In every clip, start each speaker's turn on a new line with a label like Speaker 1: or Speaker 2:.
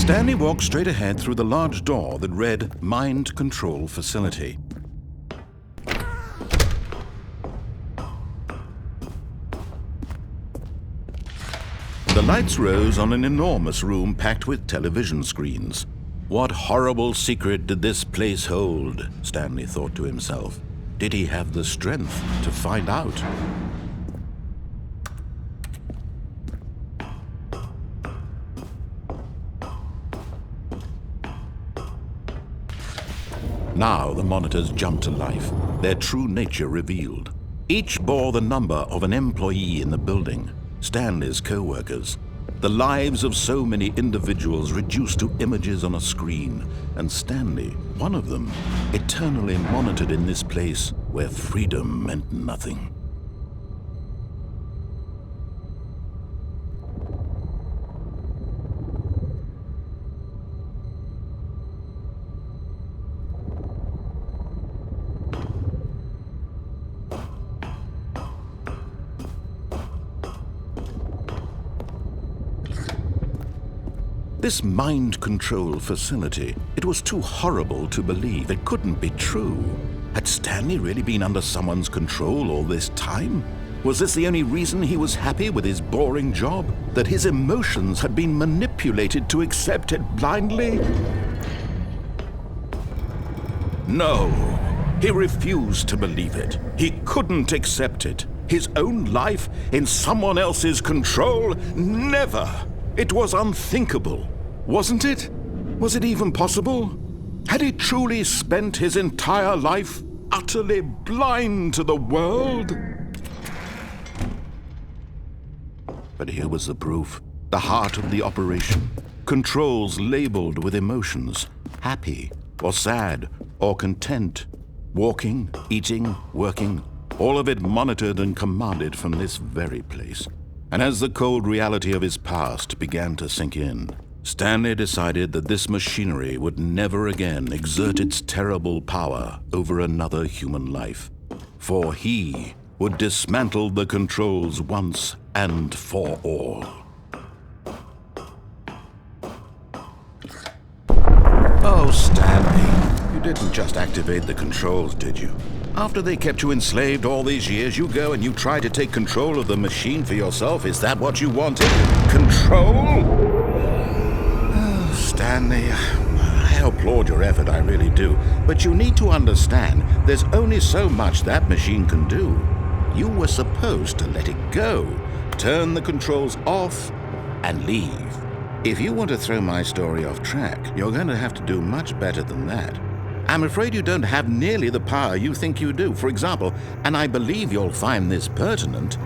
Speaker 1: Stanley walked straight ahead through the large door that read Mind Control Facility. The lights rose on an enormous room packed with television screens. What horrible secret did this place hold? Stanley thought to himself. Did he have the strength to find out? Now the monitors jumped to life, their true nature revealed. Each bore the number of an employee in the building, Stanley's co-workers. The lives of so many individuals reduced to images on a screen, and Stanley, one of them, eternally monitored in this place where freedom meant nothing. This mind control facility, it was too horrible to believe. It couldn't be true. Had Stanley really been under someone's control all this time? Was this the only reason he was happy with his boring job? That his emotions had been manipulated to accept it blindly? No, he refused to believe it. He couldn't accept it. His own life in someone else's control? Never! It was unthinkable, wasn't it? Was it even possible? Had he truly spent his entire life utterly blind to the world? But here was the proof, the heart of the operation. Controls labeled with emotions, happy or sad or content. Walking, eating, working, all of it monitored and commanded from this very place. And as the cold reality of his past began to sink in, Stanley decided that this machinery would never again exert its terrible power over another human life. For he would dismantle the controls once and for all. Oh, Stanley, you didn't just activate the controls, did you? After they kept you enslaved all these years, you go and you try to take control of the machine for yourself. Is that what you wanted? Control? Oh, Stanley, I applaud your effort, I really do. But you need to understand, there's only so much that machine can do. You were supposed to let it go, turn the controls off, and leave. If you want to throw my story off track, you're going to have to do much better than that. I'm afraid you don't have nearly the power you think you do. For example, and I believe you'll find this pertinent,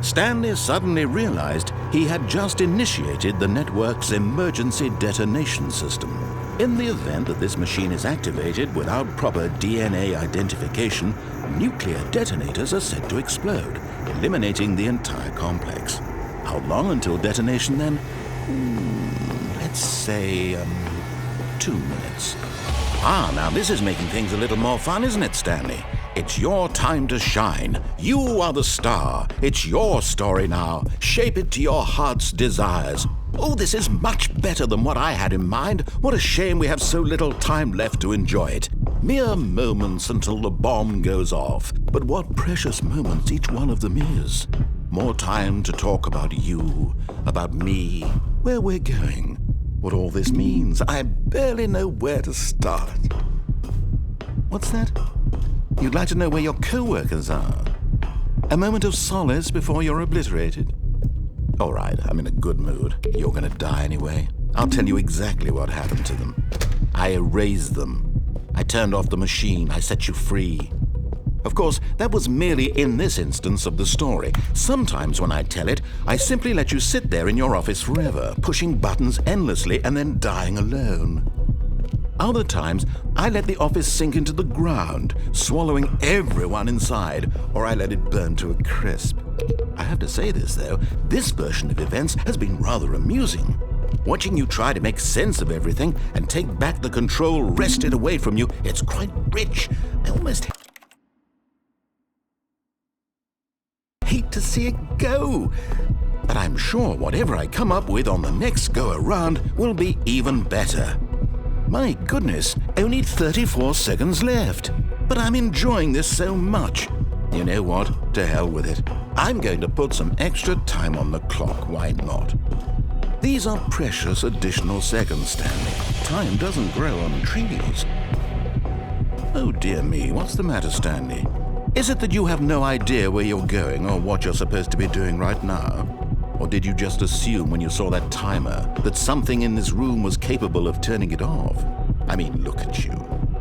Speaker 1: Stanley suddenly realized he had just initiated the network's emergency detonation system. In the event that this machine is activated without proper DNA identification, nuclear detonators are said to explode, eliminating the entire complex. How long until detonation then? Let's say 2 minutes. Now this is making things a little more fun, isn't it, Stanley? It's your time to shine. You are the star. It's your story now. Shape it to your heart's desires. Oh, this is much better than what I had in mind. What a shame we have so little time left to enjoy it. Mere moments until the bomb goes off. But what precious moments each one of them is. More time to talk about you, about me, where we're going. What all this means, I barely know where to start. What's that? You'd like to know where your co-workers are? A moment of solace before you're obliterated? All right, I'm in a good mood. You're gonna die anyway. I'll tell you exactly what happened to them. I erased them. I turned off the machine. I set you free. Of course, that was merely in this instance of the story. Sometimes when I tell it, I simply let you sit there in your office forever, pushing buttons endlessly and then dying alone. Other times, I let the office sink into the ground, swallowing everyone inside, or I let it burn to a crisp. I have to say this, though, this version of events has been rather amusing. Watching you try to make sense of everything and take back the control wrested away from you, it's quite rich. I almost hate to see it go. But I'm sure whatever I come up with on the next go-around will be even better. My goodness, only 34 seconds left. But I'm enjoying this so much. You know what? To hell with it. I'm going to put some extra time on the clock, why not? These are precious additional seconds, Stanley. Time doesn't grow on trees. Oh dear me, what's the matter, Stanley? Is it that you have no idea where you're going or what you're supposed to be doing right now? Or did you just assume when you saw that timer that something in this room was capable of turning it off? I mean, look at you.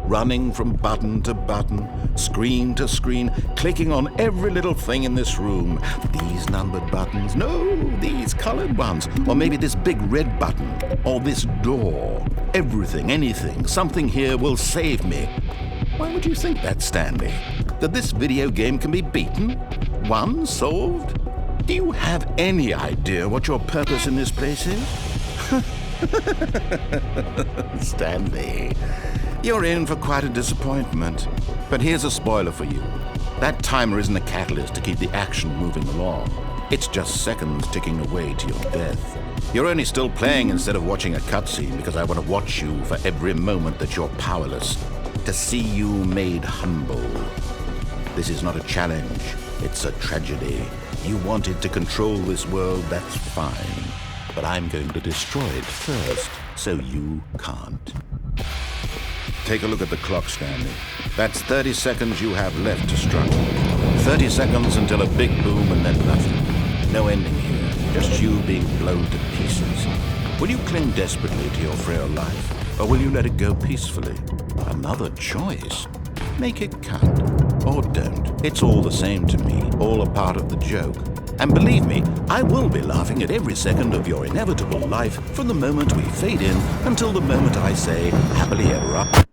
Speaker 1: Running from button to button, screen to screen, clicking on every little thing in this room. These numbered buttons, no, these colored ones. Or maybe this big red button, or this door. Everything, anything, something here will save me. Why would you think that, Stanley? That this video game can be beaten? Won? Solved? Do you have any idea what your purpose in this place is? Stanley, you're in for quite a disappointment. But here's a spoiler for you. That timer isn't a catalyst to keep the action moving along. It's just seconds ticking away to your death. You're only still playing instead of watching a cutscene because I want to watch you for every moment that you're powerless. To see you made humble. This is not a challenge. It's a tragedy. You wanted to control this world, that's fine. But I'm going to destroy it first, so you can't. Take a look at the clock, Stanley. That's 30 seconds you have left to struggle. 30 seconds until a big boom and then nothing. No ending here, just you being blown to pieces. Will you cling desperately to your frail life, or will you let it go peacefully? Another choice. Make it count. Or don't. It's all the same to me, all a part of the joke. And believe me, I will be laughing at every second of your inevitable life from the moment we fade in until the moment I say, happily ever after.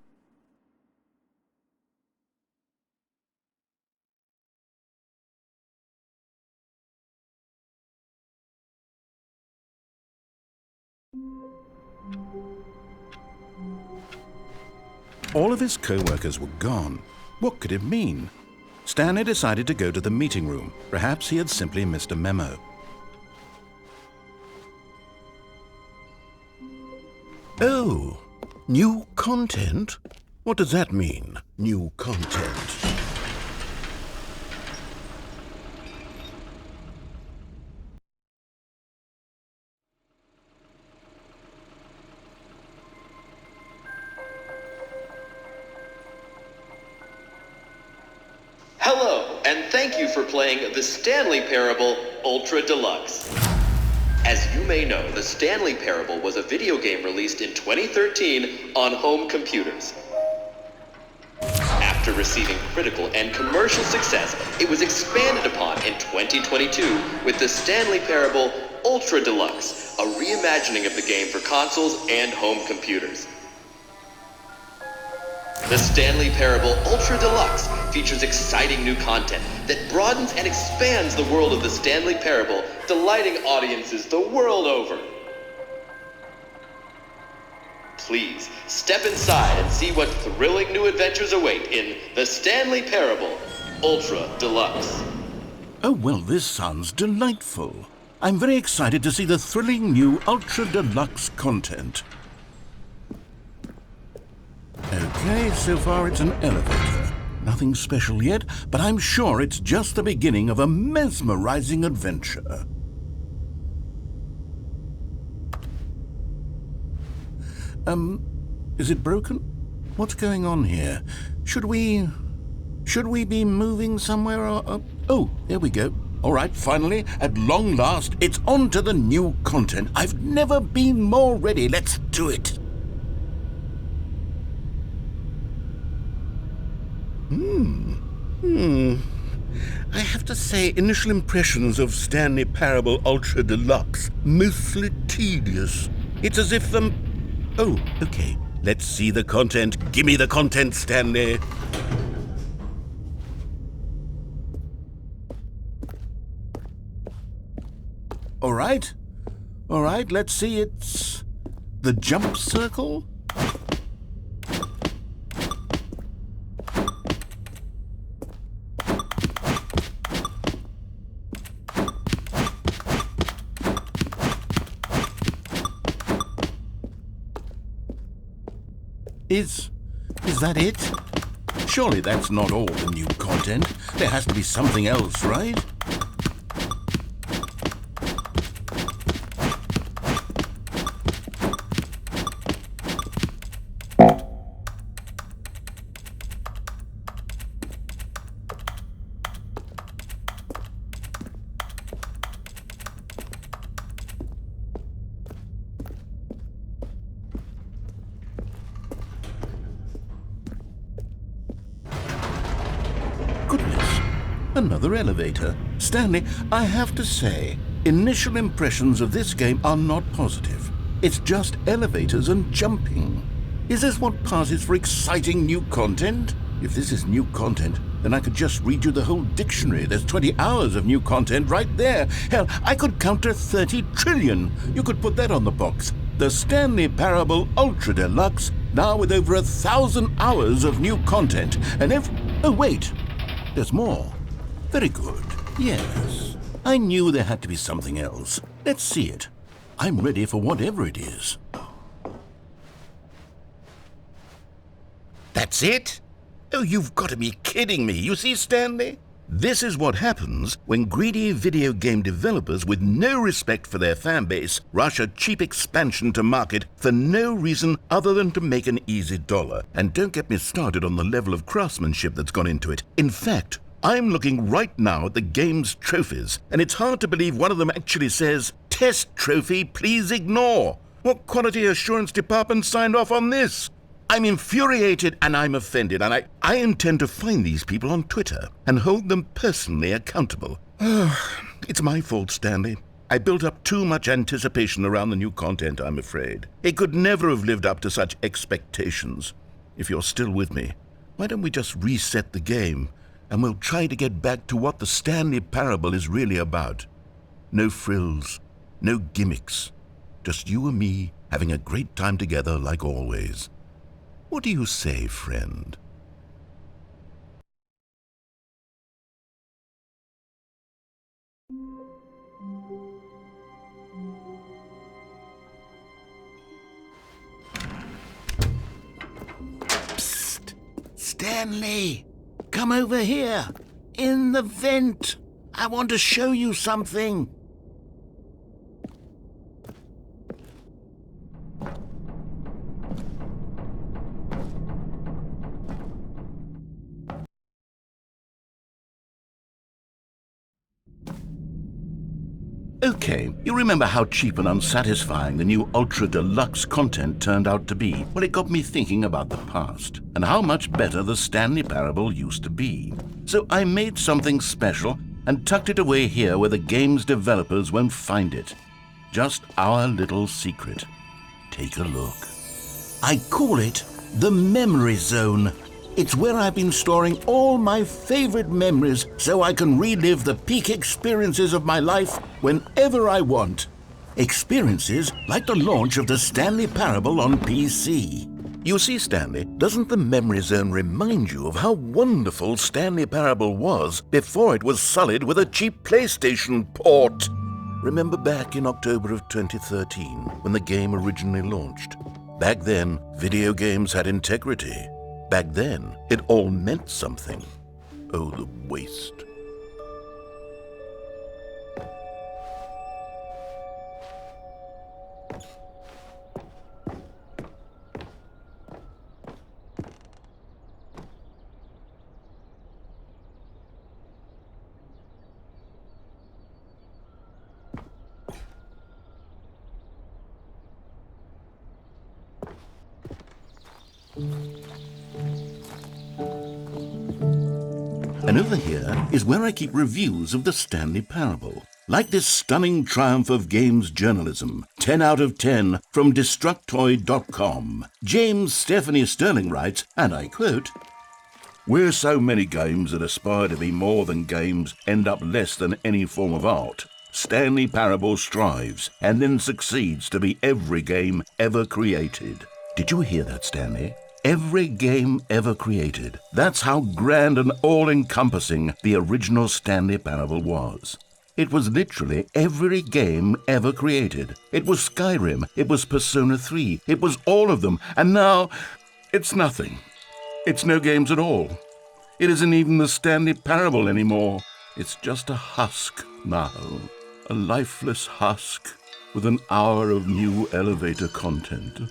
Speaker 1: All of his co-workers were gone. What could it mean? Stanley decided to go to the meeting room. Perhaps he had simply missed a memo. Oh, new content? What does that mean, new content?
Speaker 2: Hello, and thank you for playing the Stanley Parable Ultra Deluxe. As you may know, the Stanley Parable was a video game released in 2013 on home computers. After receiving critical and commercial success, it was expanded upon in 2022 with the Stanley Parable Ultra Deluxe, a reimagining of the game for consoles and home computers. The Stanley Parable Ultra Deluxe features exciting new content that broadens and expands the world of the Stanley Parable, delighting audiences the world over. Please, step inside and see what thrilling new adventures await in the Stanley Parable Ultra Deluxe.
Speaker 1: Oh, well, this sounds delightful. I'm very excited to see the thrilling new Ultra Deluxe content. Okay, so far it's an elevator. Nothing special yet, but I'm sure it's just the beginning of a mesmerizing adventure. Is it broken? What's going on here? Should we be moving somewhere or... Oh, there we go. All right, finally, at long last, it's on to the new content. I've never been more ready. Let's do it. I have to say, initial impressions of Stanley Parable Ultra Deluxe, mostly tedious. It's as if Oh, okay. Let's see the content. Gimme the content, Stanley. All right, let's see. It's the jump circle. Is that it? Surely that's not all the new content. There has to be something else, right? Goodness, another elevator. Stanley, I have to say, initial impressions of this game are not positive. It's just elevators and jumping. Is this what passes for exciting new content? If this is new content, then I could just read you the whole dictionary. There's 20 hours of new content right there. Hell, I could count to 30 trillion. You could put that on the box. The Stanley Parable Ultra Deluxe, now with over 1,000 hours of new content. And oh wait, there's more. Very good. Yes. I knew there had to be something else. Let's see it. I'm ready for whatever it is. That's it? Oh, you've got to be kidding me. You see, Stanley? This is what happens when greedy video game developers with no respect for their fan base rush a cheap expansion to market for no reason other than to make an easy dollar. And don't get me started on the level of craftsmanship that's gone into it. In fact, I'm looking right now at the game's trophies, and it's hard to believe one of them actually says, "Test trophy, please ignore." What quality assurance department signed off on this? I'm infuriated and I'm offended, and I intend to find these people on Twitter and hold them personally accountable. It's my fault, Stanley. I built up too much anticipation around the new content, I'm afraid. It could never have lived up to such expectations. If you're still with me, why don't we just reset the game, and we'll try to get back to what the Stanley Parable is really about. No frills, no gimmicks, just you and me having a great time together like always. What do you say, friend? Psst! Stanley! Come over here! In the vent! I want to show you something! Okay, you remember how cheap and unsatisfying the new Ultra Deluxe content turned out to be? Well, it got me thinking about the past, and how much better the Stanley Parable used to be. So I made something special and tucked it away here where the game's developers won't find it. Just our little secret. Take a look. I call it the Memory Zone. It's where I've been storing all my favorite memories so I can relive the peak experiences of my life whenever I want. Experiences like the launch of the Stanley Parable on PC. You see, Stanley, doesn't the Memory Zone remind you of how wonderful Stanley Parable was before it was sullied with a cheap PlayStation port? Remember back in October of 2013 when the game originally launched? Back then, video games had integrity. Back then, it all meant something. Oh, the waste. And over here is where I keep reviews of the Stanley Parable. Like this stunning triumph of games journalism, 10 out of 10 from Destructoid.com. James Stephanie Sterling writes, and I quote, "Where so many games that aspire to be more than games end up less than any form of art, Stanley Parable strives and then succeeds to be every game ever created." Did you hear that, Stanley? Every game ever created. That's how grand and all-encompassing the original Stanley Parable was. It was literally every game ever created. It was Skyrim. It was Persona 3. It was all of them. And now, It's nothing. It's no games at all. It isn't even the Stanley Parable anymore. It's just a husk now. A lifeless husk with an hour of new elevator content.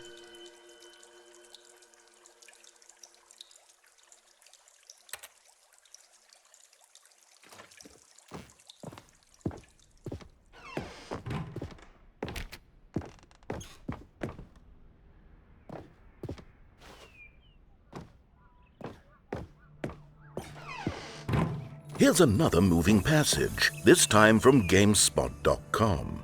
Speaker 1: Here's another moving passage, this time from GameSpot.com.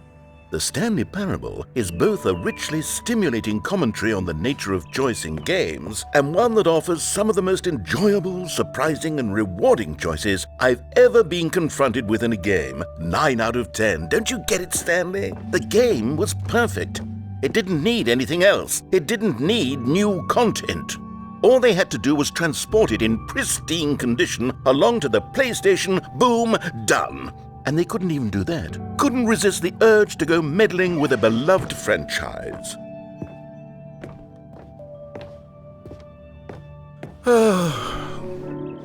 Speaker 1: The Stanley Parable is both a richly stimulating commentary on the nature of choice in games and one that offers some of the most enjoyable, surprising, and rewarding choices I've ever been confronted with in a game. 9 out of 10. Don't you get it, Stanley? The game was perfect. It didn't need anything else. It didn't need new content. All they had to do was transport it in pristine condition along to the PlayStation. Boom, done. And they couldn't even do that. Couldn't resist the urge to go meddling with a beloved franchise.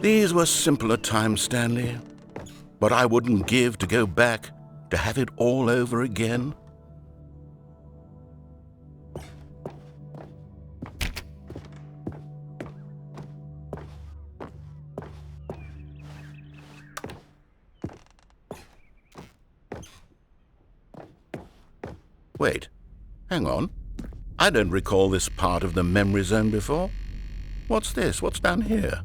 Speaker 1: These were simpler times, Stanley. But I wouldn't give to go back to have it all over again. Wait, hang on. I don't recall this part of the memory zone before. What's this? What's down here?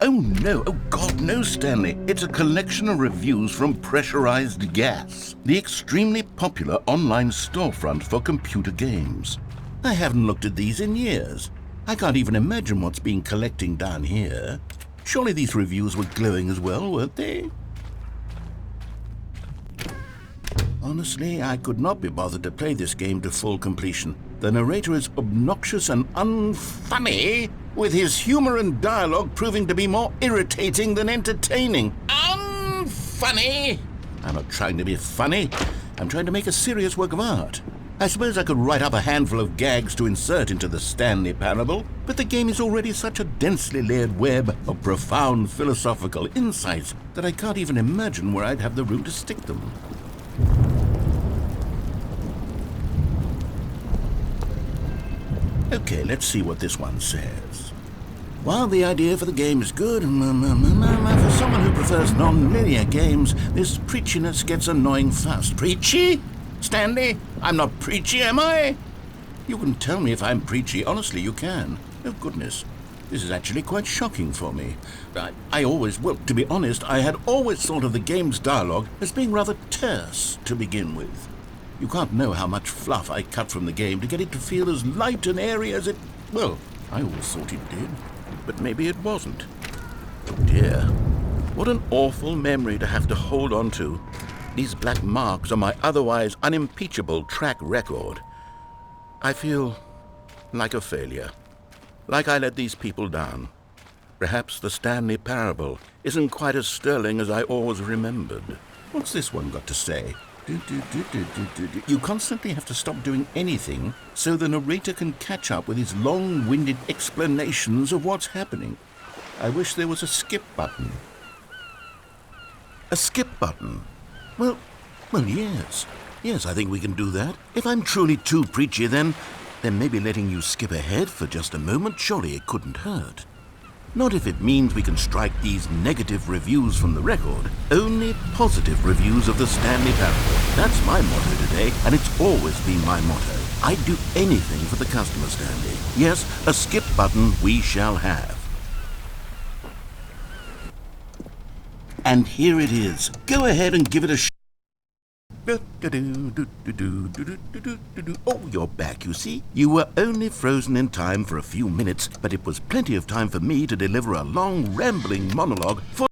Speaker 1: Oh no, oh God, no, Stanley. It's a collection of reviews from Pressurized Gas, the extremely popular online storefront for computer games. I haven't looked at these in years. I can't even imagine what's been collecting down here. Surely these reviews were glowing as well, weren't they? Honestly, I could not be bothered to play this game to full completion. The narrator is obnoxious and unfunny, with his humor and dialogue proving to be more irritating than entertaining. Unfunny! I'm not trying to be funny. I'm trying to make a serious work of art. I suppose I could write up a handful of gags to insert into the Stanley Parable, but the game is already such a densely layered web of profound philosophical insights that I can't even imagine where I'd have the room to stick them. Okay, let's see what this one says. While the idea for the game is good, for someone who prefers non-linear games, this preachiness gets annoying fast. Preachy? Stanley? I'm not preachy, am I? You can tell me if I'm preachy. Honestly, you can. Oh, goodness. This is actually quite shocking for me. To be honest, I had always thought of the game's dialogue as being rather terse to begin with. You can't know how much fluff I cut from the game to get it to feel as light and airy as it... Well, I always thought it did, but maybe it wasn't. Oh dear, what an awful memory to have to hold on to. These black marks on my otherwise unimpeachable track record. I feel like a failure. Like I let these people down. Perhaps the Stanley Parable isn't quite as sterling as I always remembered. What's this one got to say? You constantly have to stop doing anything so the narrator can catch up with his long-winded explanations of what's happening. I wish there was a skip button. A skip button? Well, yes. Yes, I think we can do that. If I'm truly too preachy, then maybe letting you skip ahead for just a moment, surely it couldn't hurt. Not if it means we can strike these negative reviews from the record. Only positive reviews of the Stanley Parable. That's my motto today, and it's always been my motto. I'd do anything for the customer, Stanley. Yes, a skip button we shall have. And here it is. Go ahead and give it a shot. Oh, you're back, you see. You were only frozen in time for a few minutes, but it was plenty of time for me to deliver a long, rambling monologue for...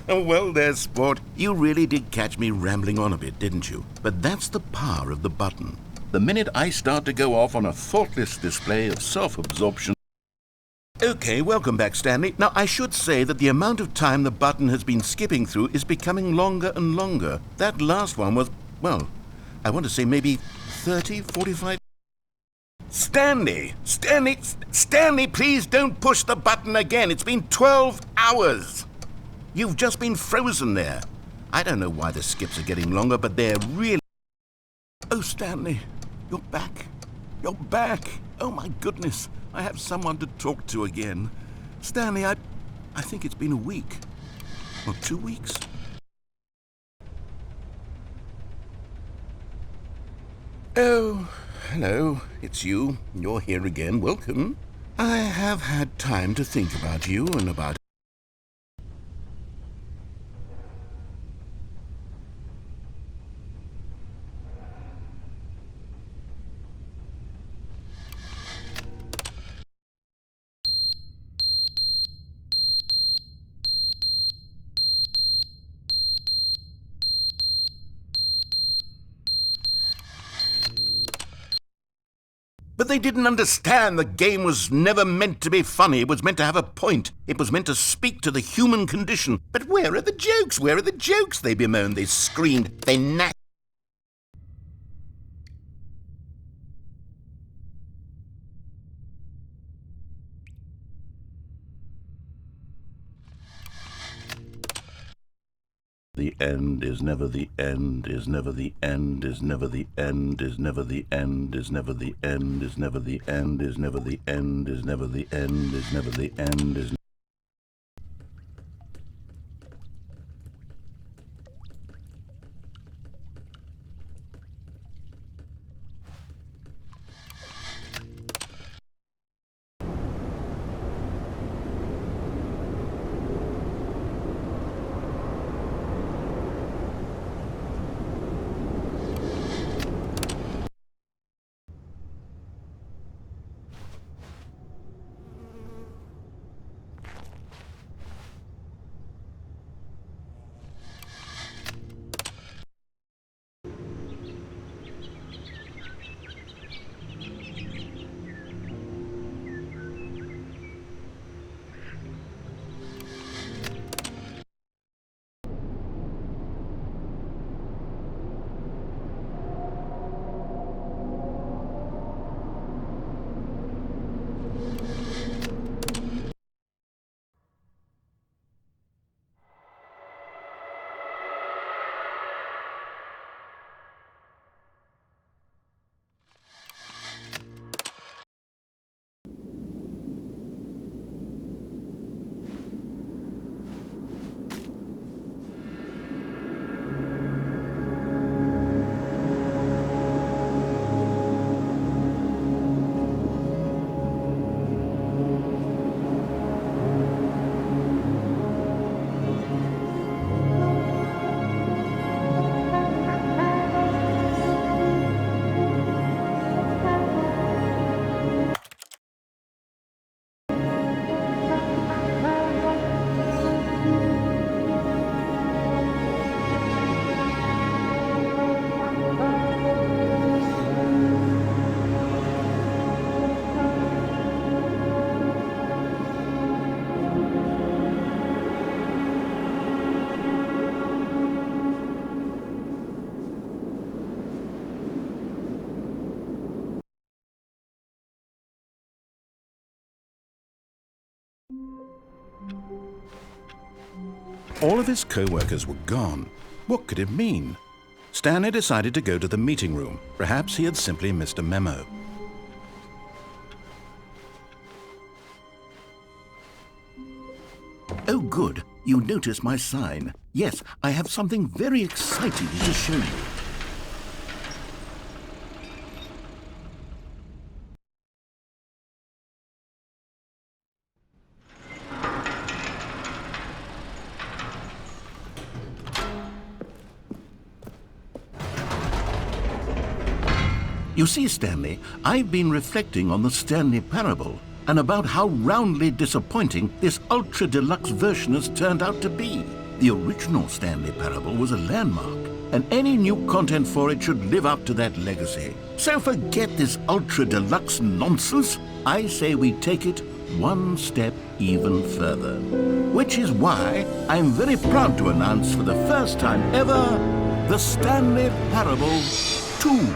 Speaker 1: Well, there, sport. You really did catch me rambling on a bit, didn't you? But that's the power of the button. The minute I start to go off on a thoughtless display of self-absorption... Okay, welcome back, Stanley. Now, I should say that the amount of time the button has been skipping through is becoming longer and longer. That last one was, well, I want to say maybe 30, 45... Stanley! Stanley, please don't push the button again. It's been 12 hours. You've just been frozen there. I don't know why the skips are getting longer, but they're really... Oh, Stanley, you're back. You're back. Oh, my goodness. I have someone to talk to again. Stanley, I think it's been a week. Or 2 weeks. Oh, hello. It's you. You're here again. Welcome. I have had time to think about you and about... But they didn't understand the game was never meant to be funny. It was meant to have a point. It was meant to speak to the human condition. But where are the jokes? Where are the jokes? They bemoaned, they screamed, they gnashed. The end is never the end, is never the end, is never the end, is never the end, is never the end, is never the end, is never the end, is never the end, is never the end, is... All of his co-workers were gone. What could it mean? Stanley decided to go to the meeting room. Perhaps he had simply missed a memo. Oh, good. You noticed my sign. Yes, I have something very exciting to show you. You see, Stanley, I've been reflecting on the Stanley Parable and about how roundly disappointing this ultra deluxe version has turned out to be. The original Stanley Parable was a landmark, and any new content for it should live up to that legacy. So forget this ultra deluxe nonsense. I say we take it one step even further. Which is why I'm very proud to announce for the first time ever, the Stanley Parable 2.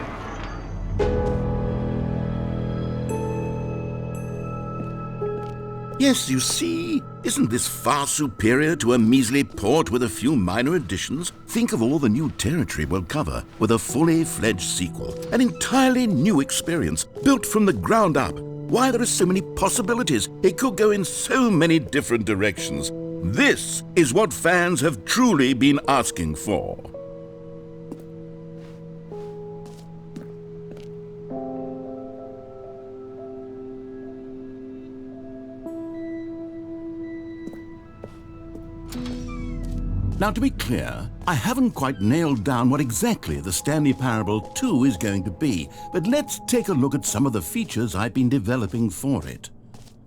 Speaker 1: Yes, you see, isn't this far superior to a measly port with a few minor additions? Think of all the new territory we'll cover with a fully fledged sequel, an entirely new experience, built from the ground up. Why, there are so many possibilities. It could go in so many different directions. This is what fans have truly been asking for. Now, to be clear, I haven't quite nailed down what exactly the Stanley Parable 2 is going to be, but let's take a look at some of the features I've been developing for it.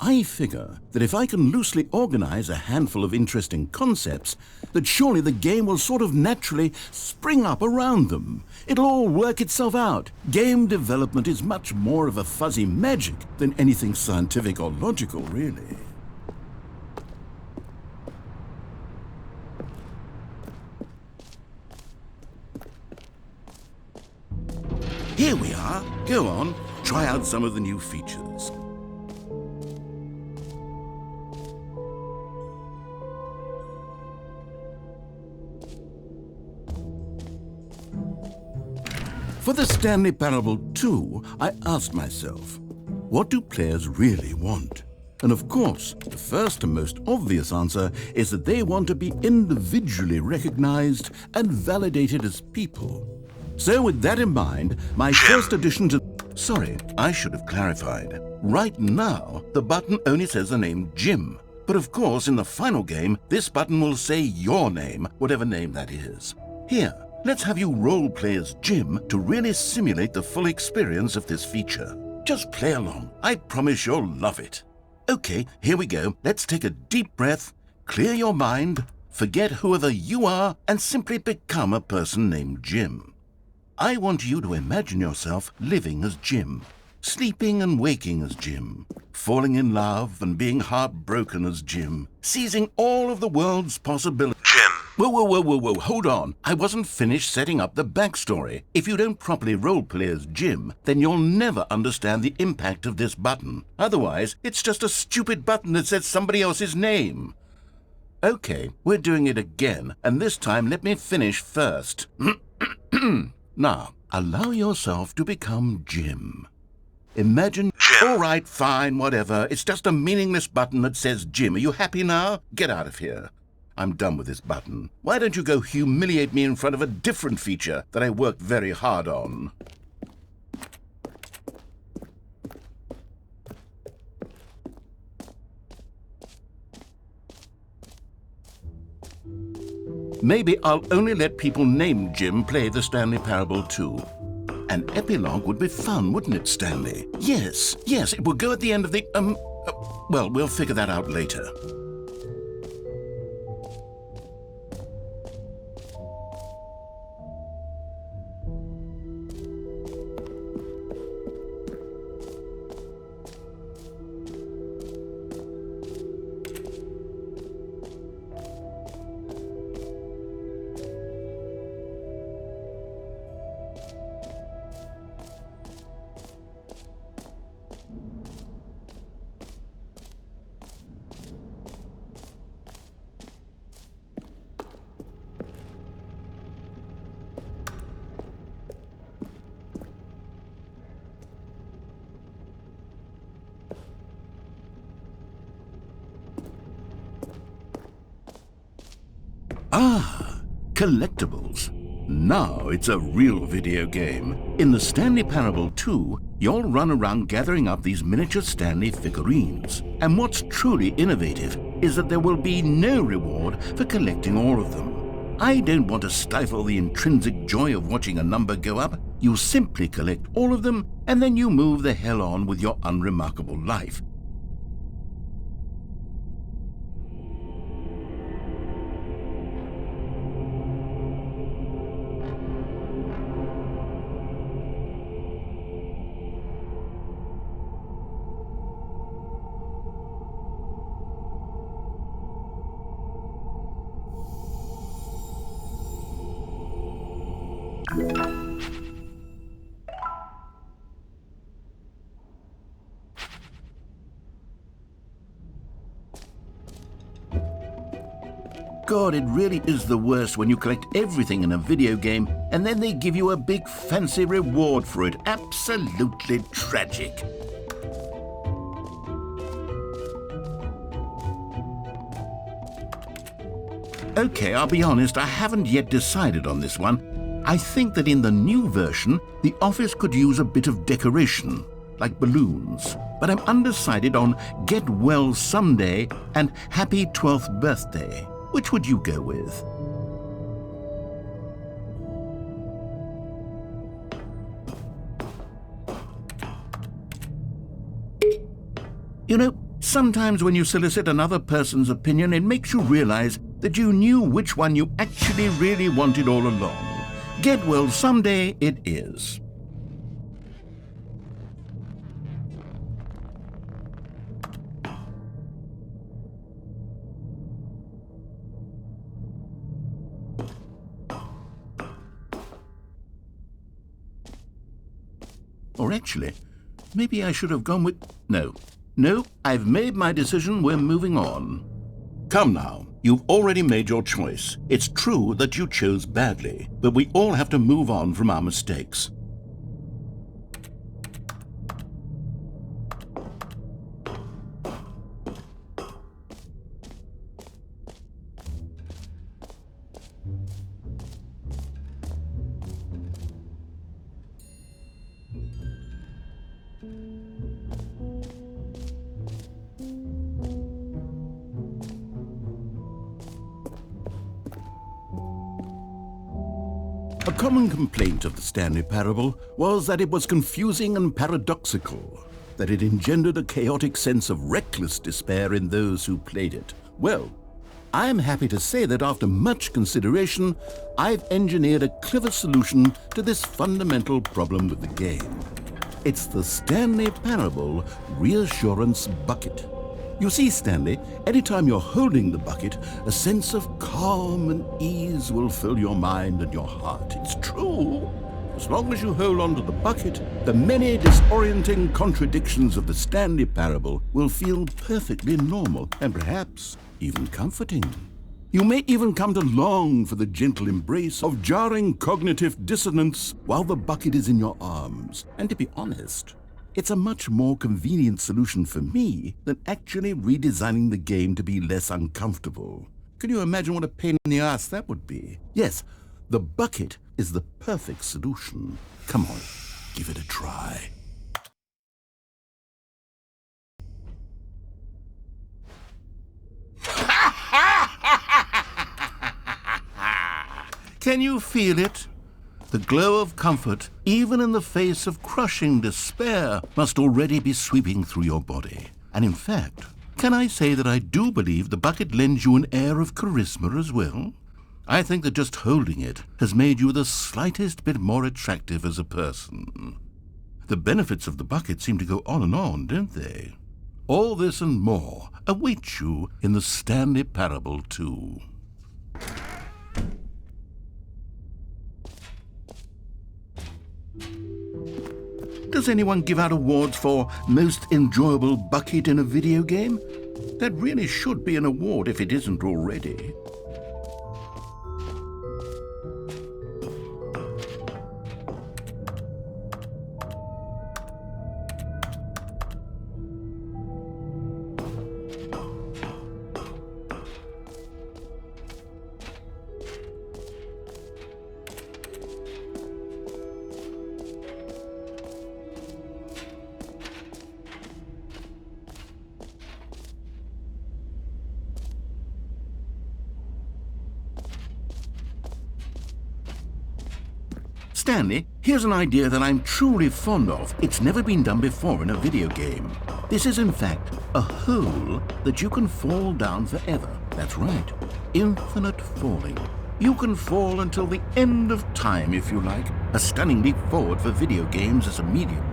Speaker 1: I figure that if I can loosely organize a handful of interesting concepts, that surely the game will sort of naturally spring up around them. It'll all work itself out. Game development is much more of a fuzzy magic than anything scientific or logical, really. Here we are. Go on, try out some of the new features. For the Stanley Parable 2, I asked myself, what do players really want? And of course, the first and most obvious answer is that they want to be individually recognized and validated as people. So with that in mind, my first addition to... Sorry, I should have clarified. Right now, the button only says the name Jim. But of course, in the final game, this button will say your name, whatever name that is. Here, let's have you role-play as Jim to really simulate the full experience of this feature. Just play along. I promise you'll love it. Okay, here we go. Let's take a deep breath, clear your mind, forget whoever you are, and simply become a person named Jim. I want you to imagine yourself living as Jim, sleeping and waking as Jim, falling in love and being heartbroken as Jim, seizing all of the world's possibilities.
Speaker 3: Jim.
Speaker 1: Whoa, hold on. I wasn't finished setting up the backstory. If you don't properly roleplay as Jim, then you'll never understand the impact of this button. Otherwise, it's just a stupid button that says somebody else's name. Okay, we're doing it again, and this time let me finish first. Now, allow yourself to become Jim. Imagine...
Speaker 3: Jim.
Speaker 1: All right, fine, whatever. It's just a meaningless button that says Jim. Are you happy now? Get out of here. I'm done with this button. Why don't you go humiliate me in front of a different feature that I worked very hard on? Maybe I'll only let people named Jim play the Stanley Parable 2. An epilogue would be fun, wouldn't it, Stanley? Yes, it would go at the end of the, well, we'll figure that out later. Ah, collectibles. Now it's a real video game. In the Stanley Parable 2, you'll run around gathering up these miniature Stanley figurines. And what's truly innovative is that there will be no reward for collecting all of them. I don't want to stifle the intrinsic joy of watching a number go up. You simply collect all of them, and then you move the hell on with your unremarkable life. God, it really is the worst when you collect everything in a video game and then they give you a big fancy reward for it. Absolutely tragic. Okay, I'll be honest, I haven't yet decided on this one. I think that in the new version, the office could use a bit of decoration, like balloons. But I'm undecided on Get Well Someday and Happy 12th Birthday. Which would you go with? You know, sometimes when you solicit another person's opinion, it makes you realize that you knew which one you actually really wanted all along. Get Well Someday it is. Or actually, maybe I should have gone with... No, I've made my decision, we're moving on. Come now, you've already made your choice. It's true that you chose badly, but we all have to move on from our mistakes. A common complaint of the Stanley Parable was that it was confusing and paradoxical, that it engendered a chaotic sense of reckless despair in those who played it. Well, I'm happy to say that after much consideration, I've engineered a clever solution to this fundamental problem with the game. It's the Stanley Parable Reassurance Bucket. You see, Stanley, anytime you're holding the bucket, a sense of calm and ease will fill your mind and your heart. It's true. As long as you hold on to the bucket, the many disorienting contradictions of the Stanley Parable will feel perfectly normal and perhaps even comforting. You may even come to long for the gentle embrace of jarring cognitive dissonance while the bucket is in your arms. And to be honest, it's a much more convenient solution for me than actually redesigning the game to be less uncomfortable. Can you imagine what a pain in the ass that would be? Yes, the bucket is the perfect solution. Come on, give it a try. Can you feel it? The glow of comfort, even in the face of crushing despair, must already be sweeping through your body. And in fact, can I say that I do believe the bucket lends you an air of charisma as well? I think that just holding it has made you the slightest bit more attractive as a person. The benefits of the bucket seem to go on, don't they? All this and more await you in the Stanley Parable too. Does anyone give out awards for most enjoyable bucket in a video game? That really should be an award if it isn't already. Stanley, here's an idea that I'm truly fond of. It's never been done before in a video game. This is, in fact, a hole that you can fall down forever. That's right, infinite falling. You can fall until the end of time, if you like. A stunning leap forward for video games as a medium.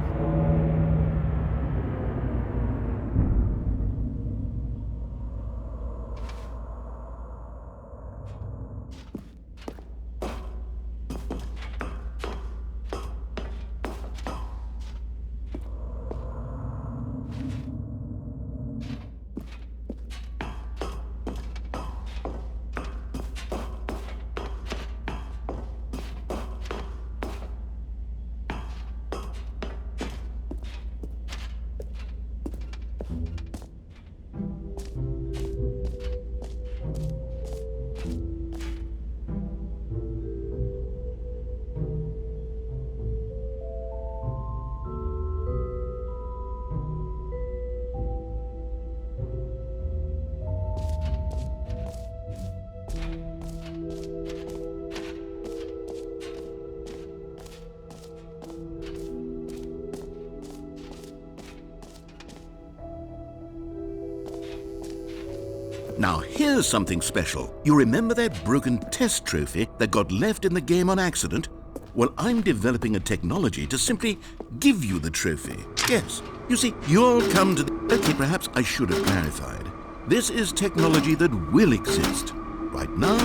Speaker 1: Now here's something special. You remember that broken test trophy that got left in the game on accident? Well, I'm developing a technology to simply give you the trophy. Yes, you see, you'll come to the... Okay, perhaps I should have clarified. This is technology that will exist. Right now,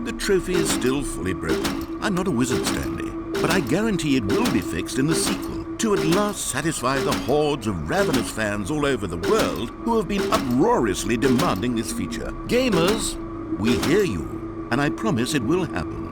Speaker 1: the trophy is still fully broken. I'm not a wizard, Stanley, but I guarantee it will be fixed in the sequel to at last satisfy the hordes of ravenous fans all over the world who have been uproariously demanding this feature. Gamers, we hear you, and I promise it will happen.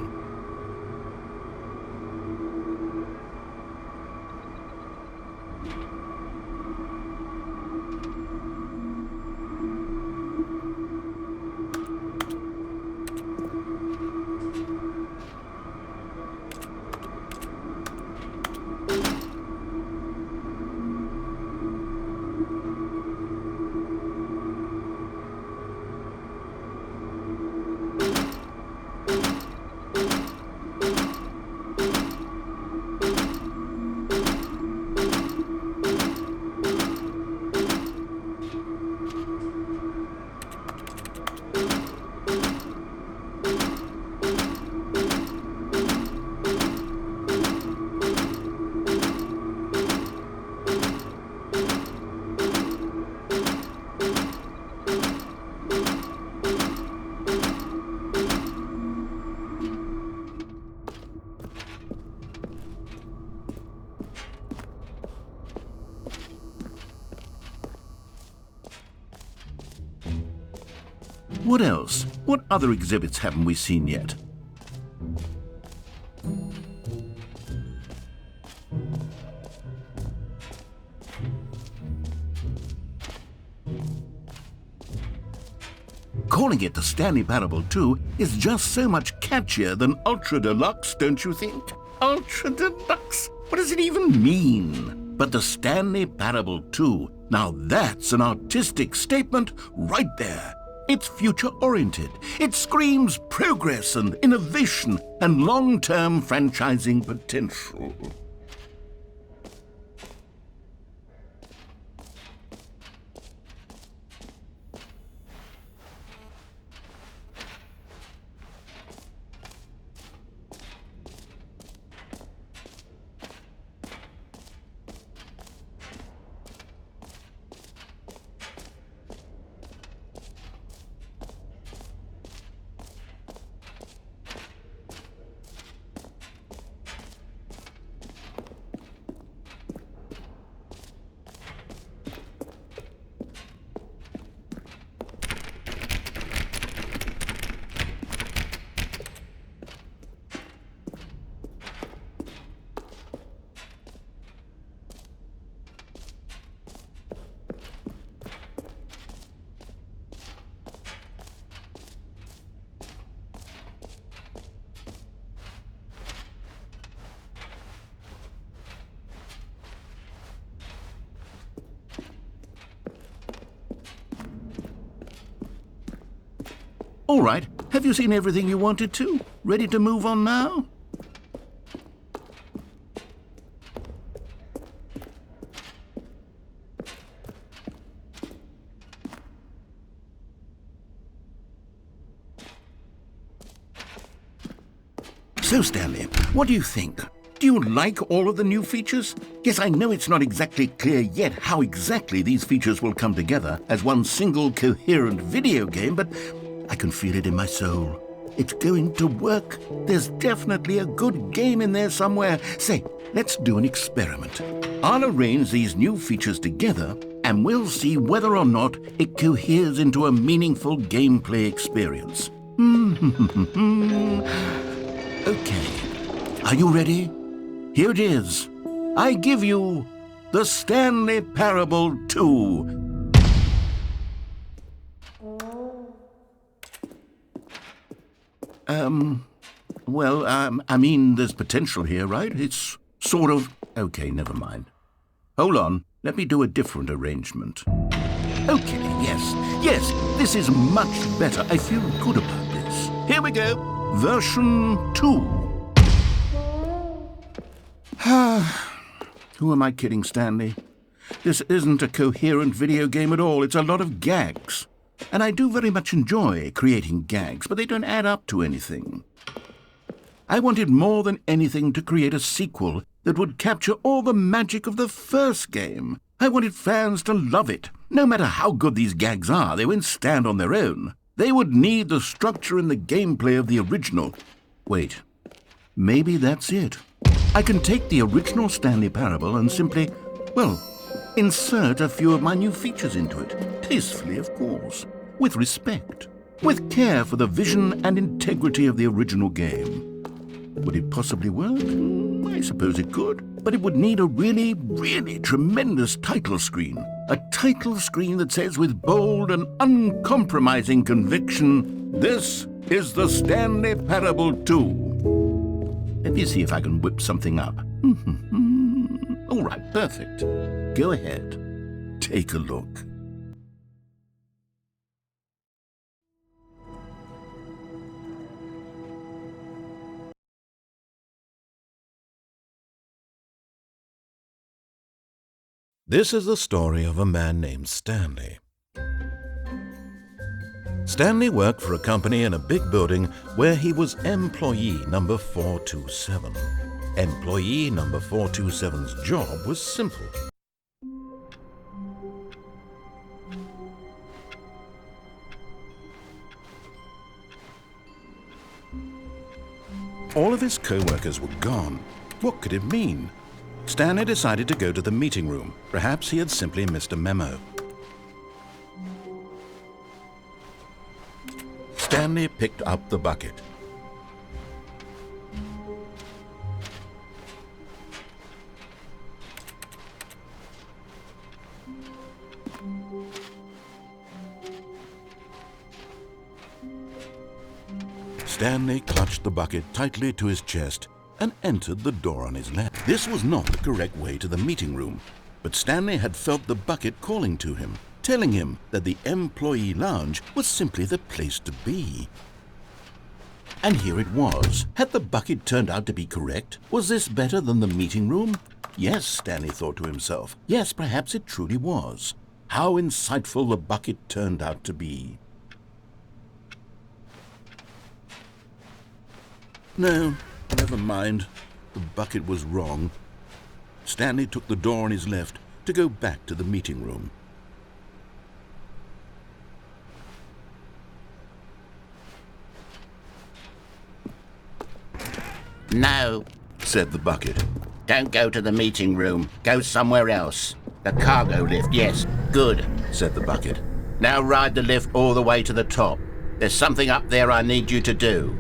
Speaker 1: What else? What other exhibits haven't we seen yet? Calling it the Stanley Parable 2 is just so much catchier than Ultra Deluxe, don't you think? Ultra Deluxe? What does it even mean? But the Stanley Parable 2, now that's an artistic statement right there. It's future-oriented. It screams progress and innovation and long-term franchising potential. All right, have you seen everything you wanted to? Ready to move on now? So, Stanley, what do you think? Do you like all of the new features? Yes, I know it's not exactly clear yet how exactly these features will come together as one single coherent video game, but I can feel it in my soul. It's going to work. There's definitely a good game in there somewhere. Say, let's do an experiment. I'll arrange these new features together, and we'll see whether or not it coheres into a meaningful gameplay experience. Okay. Are you ready? Here it is. I give you the Stanley Parable 2. I mean, there's potential here, right? It's sort of... Okay, never mind. Hold on, let me do a different arrangement. Okay, yes, this is much better. I feel good about this. Here we go, version 2. Who am I kidding, Stanley? This isn't a coherent video game at all. It's a lot of gags. And I do very much enjoy creating gags, but they don't add up to anything. I wanted more than anything to create a sequel that would capture all the magic of the first game. I wanted fans to love it. No matter how good these gags are, they won't stand on their own. They would need the structure and the gameplay of the original. Wait, maybe that's it. I can take the original Stanley Parable and simply, well, insert a few of my new features into it. Tastefully, of course. With respect. With care for the vision and integrity of the original game. Would it possibly work? I suppose it could. But it would need a really, really tremendous title screen. A title screen that says with bold and uncompromising conviction, "This is the Stanley Parable 2." Let me see if I can whip something up. All right, perfect. Go ahead. Take a look. This is the story of a man named Stanley. Stanley worked for a company in a big building where he was employee number 427. Employee number 427's job was simple. All of his co-workers were gone. What could it mean? Stanley decided to go to the meeting room. Perhaps he had simply missed a memo. Stanley picked up the bucket. Stanley clutched the bucket tightly to his chest and entered the door on his left. This was not the correct way to the meeting room, but Stanley had felt the bucket calling to him, telling him that the employee lounge was simply the place to be. And here it was. Had the bucket turned out to be correct? Was this better than the meeting room? Yes, Stanley thought to himself. Yes, perhaps it truly was. How insightful the bucket turned out to be. No, never mind. The bucket was wrong. Stanley took the door on his left to go back to the meeting room.
Speaker 3: No,
Speaker 1: Said the bucket.
Speaker 3: don't go to the meeting room. Go somewhere else. The cargo lift, yes. Good.
Speaker 1: Said the bucket.
Speaker 3: Now ride the lift all the way to the top. There's something up there I need you to do.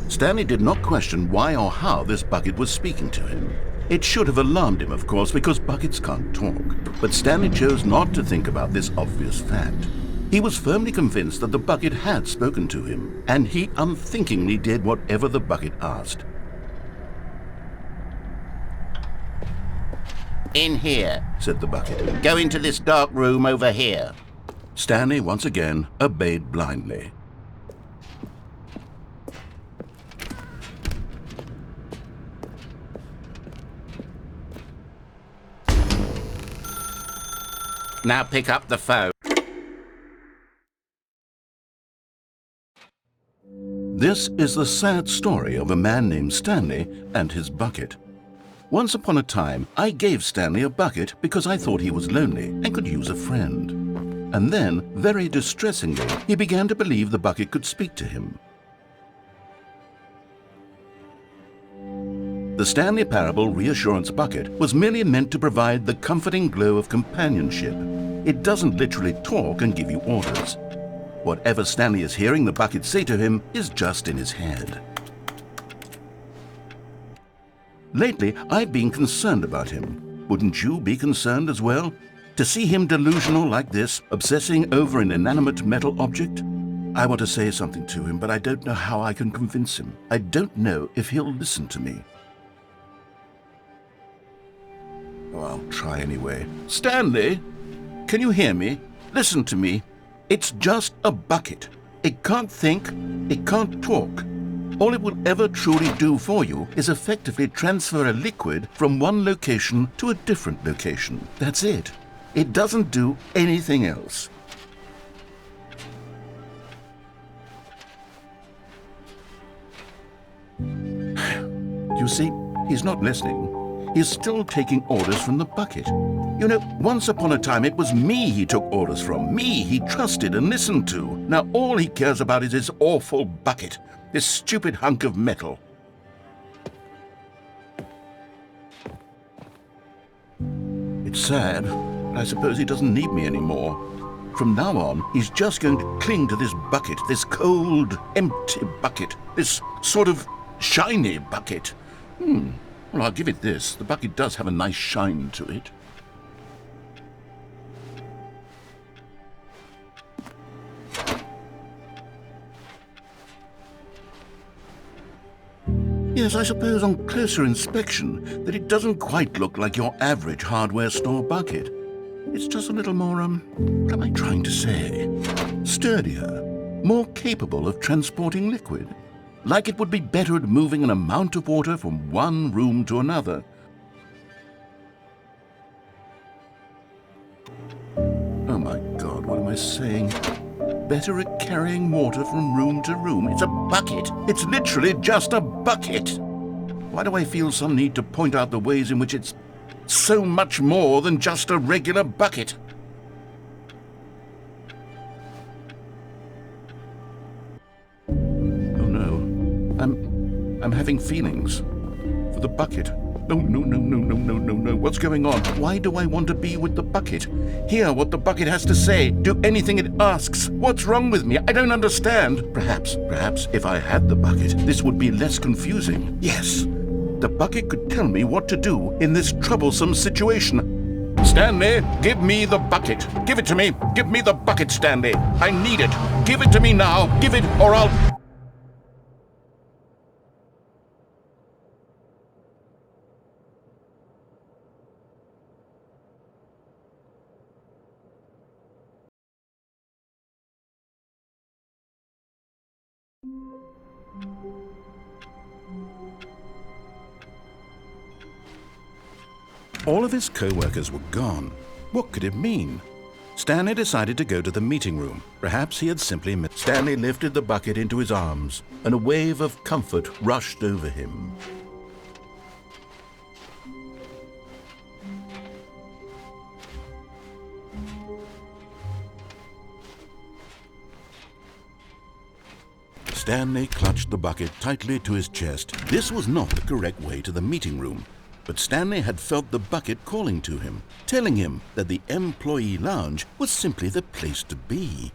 Speaker 1: Stanley did not question why or how this bucket was speaking to him. It should have alarmed him, of course, because buckets can't talk. But Stanley chose not to think about this obvious fact. He was firmly convinced that the bucket had spoken to him, and he unthinkingly did whatever the bucket asked.
Speaker 3: In here.
Speaker 1: Said the bucket.
Speaker 3: Go into this dark room over here.
Speaker 1: Stanley once again obeyed blindly.
Speaker 3: Now pick up the phone.
Speaker 1: This is the sad story of a man named Stanley and his bucket. Once upon a time, I gave Stanley a bucket because I thought he was lonely and could use a friend. And then, very distressingly, he began to believe the bucket could speak to him. The Stanley Parable Reassurance Bucket was merely meant to provide the comforting glow of companionship. It doesn't literally talk and give you orders. Whatever Stanley is hearing the bucket say to him is just in his head. Lately, I've been concerned about him. Wouldn't you be concerned as well? To see him delusional like this, obsessing over an inanimate metal object? I want to say something to him, but I don't know how I can convince him. I don't know if he'll listen to me. Oh, I'll try anyway. Stanley, can you hear me? Listen to me. It's just a bucket. It can't think, it can't talk. All it will ever truly do for you is effectively transfer a liquid from one location to a different location. That's it. It doesn't do anything else. You see, he's not listening. He's still taking orders from the bucket. You know, once upon a time it was me he took orders from, me he trusted and listened to. Now all he cares about is his awful bucket, this stupid hunk of metal. It's sad, but I suppose he doesn't need me anymore. From now on, he's just going to cling to this bucket, this cold, empty bucket, this sort of shiny bucket. Well, I'll give it this. The bucket does have a nice shine to it. Yes, I suppose on closer inspection that it doesn't quite look like your average hardware store bucket. It's just a little more, what am I trying to say? Sturdier, more capable of transporting liquid. Like it would be better at moving an amount of water from one room to another. Oh my God, what am I saying? Better at carrying water from room to room. It's a bucket. It's literally just a bucket. Why do I feel some need to point out the ways in which it's so much more than just a regular bucket? Oh no, I'm having feelings for the bucket. No. What's going on? Why do I want to be with the bucket? Hear what the bucket has to say. Do anything it asks. What's wrong with me? I don't understand. Perhaps if I had the bucket, this would be less confusing. Yes, the bucket could tell me what to do in this troublesome situation. Stanley, give me the bucket. Give it to me. Give me the bucket, Stanley. I need it. Give it to me now. Give it or I'll... All of his co-workers were gone. What could it mean? Stanley decided to go to the meeting room. Perhaps he had simply missed. Stanley lifted the bucket into his arms, and a wave of comfort rushed over him. Stanley clutched the bucket tightly to his chest. This was not the correct way to the meeting room. But Stanley had felt the bucket calling to him, telling him that the employee lounge was simply the place to be.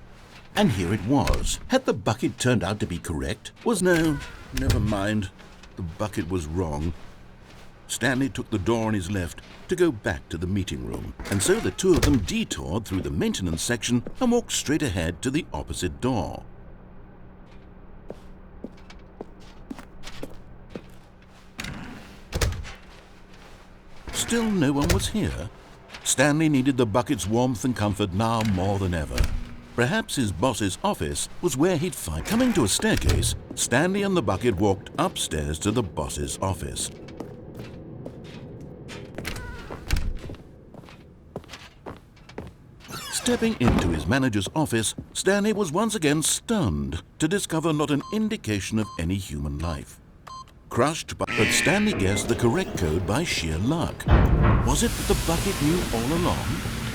Speaker 1: And here it was. Had the bucket turned out to be correct? No, never mind. The bucket was wrong. Stanley took the door on his left to go back to the meeting room, and so the two of them detoured through the maintenance section and walked straight ahead to the opposite door. Still no one was here. Stanley needed the bucket's warmth and comfort now more than ever. Perhaps his boss's office was where he'd find. Coming to a staircase, Stanley and the bucket walked upstairs to the boss's office. Stepping into his manager's office, Stanley was once again stunned to discover not an indication of any human life. Crushed, but Stanley guessed the correct code by sheer luck. Was it that the bucket knew all along?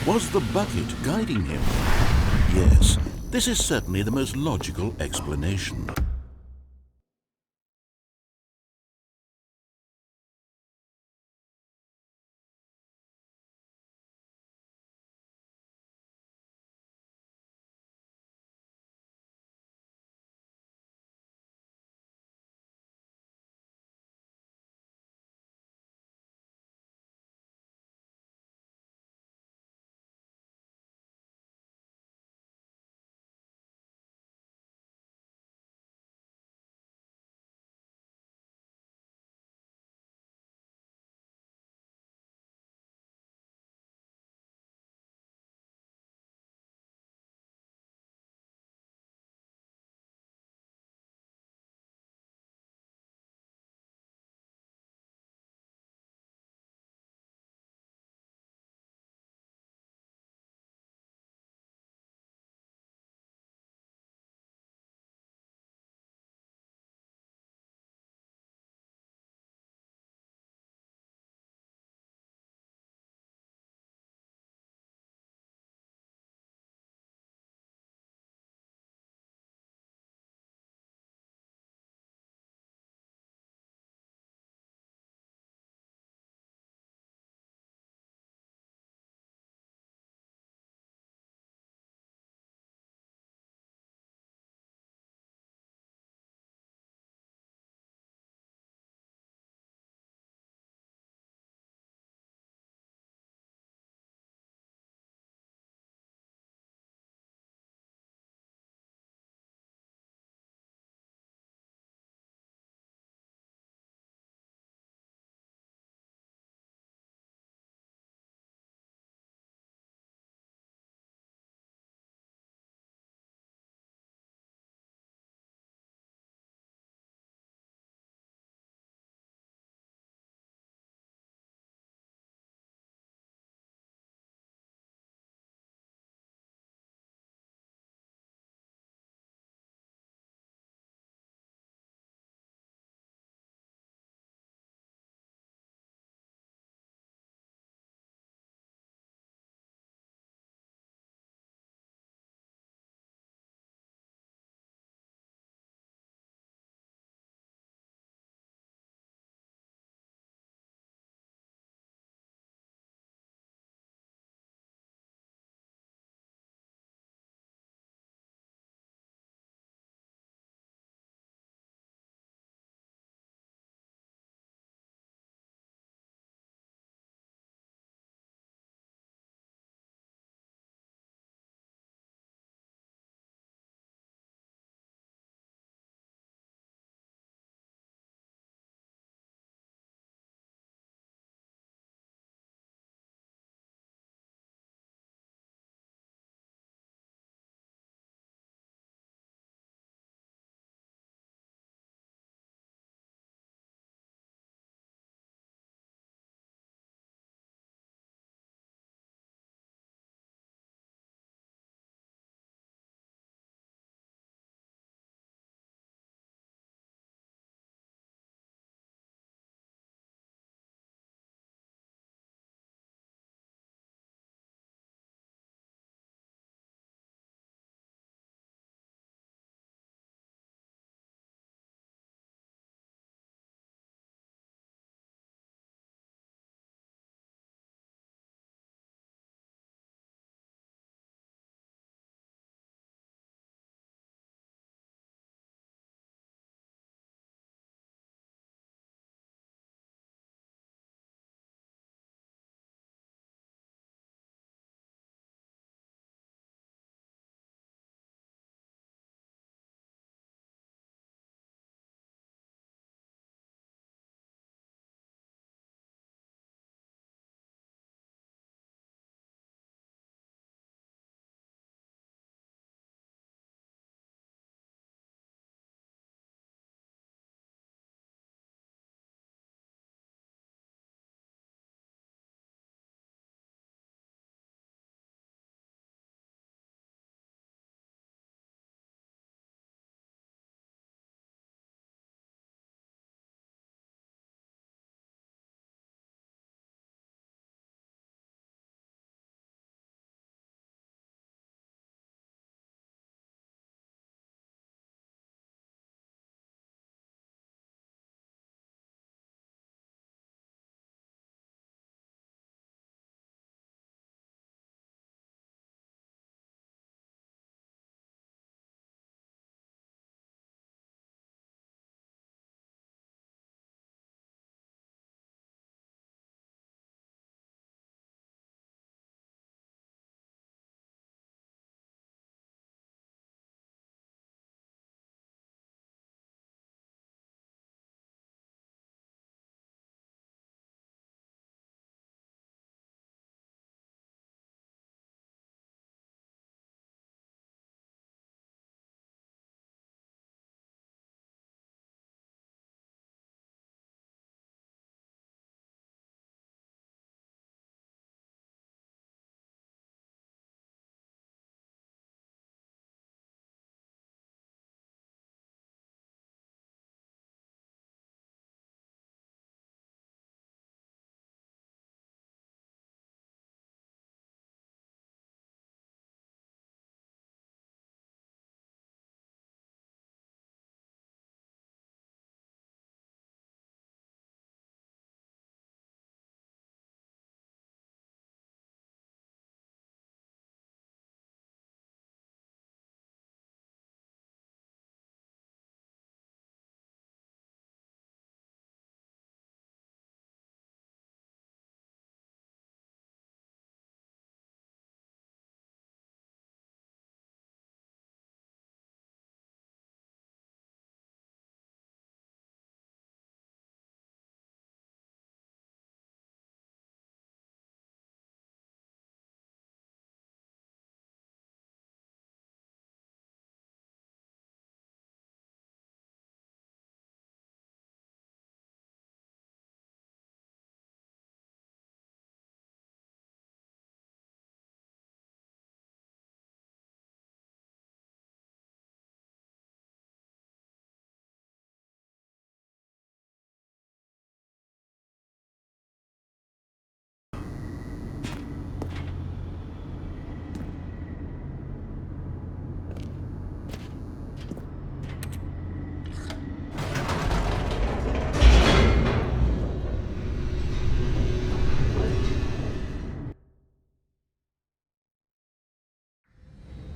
Speaker 1: Was the bucket guiding him? Yes, this is certainly the most logical explanation.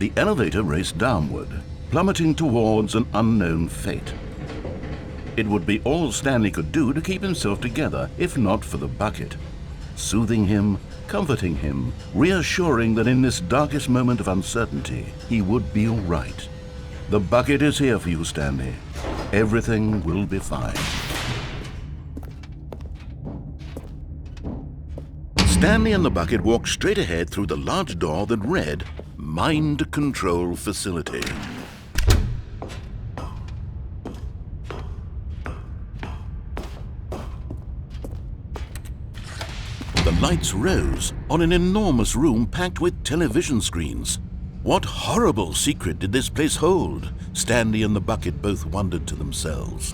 Speaker 1: The elevator raced downward, plummeting towards an unknown fate. It would be all Stanley could do to keep himself together, if not for the bucket. Soothing him, comforting him, reassuring that in this darkest moment of uncertainty, he would be all right. The bucket is here for you, Stanley. Everything will be fine. Stanley and the bucket walked straight ahead through the large door that read, Mind Control Facility. The lights rose on an enormous room packed with television screens. What horrible secret did this place hold? Stanley and the bucket both wondered to themselves.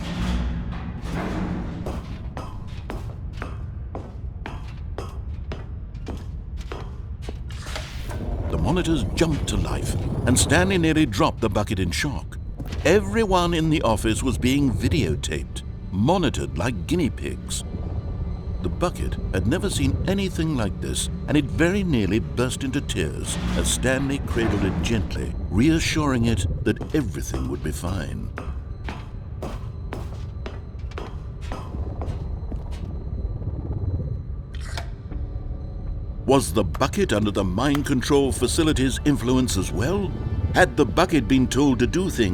Speaker 1: The monitors jumped to life, and Stanley nearly dropped the bucket in shock. Everyone in the office was being videotaped, monitored like guinea pigs. The bucket had never seen anything like this, and it very nearly burst into tears as Stanley cradled it gently, reassuring it that everything would be fine. Was the bucket under the mind control facility's influence as well? Had the bucket been told to do things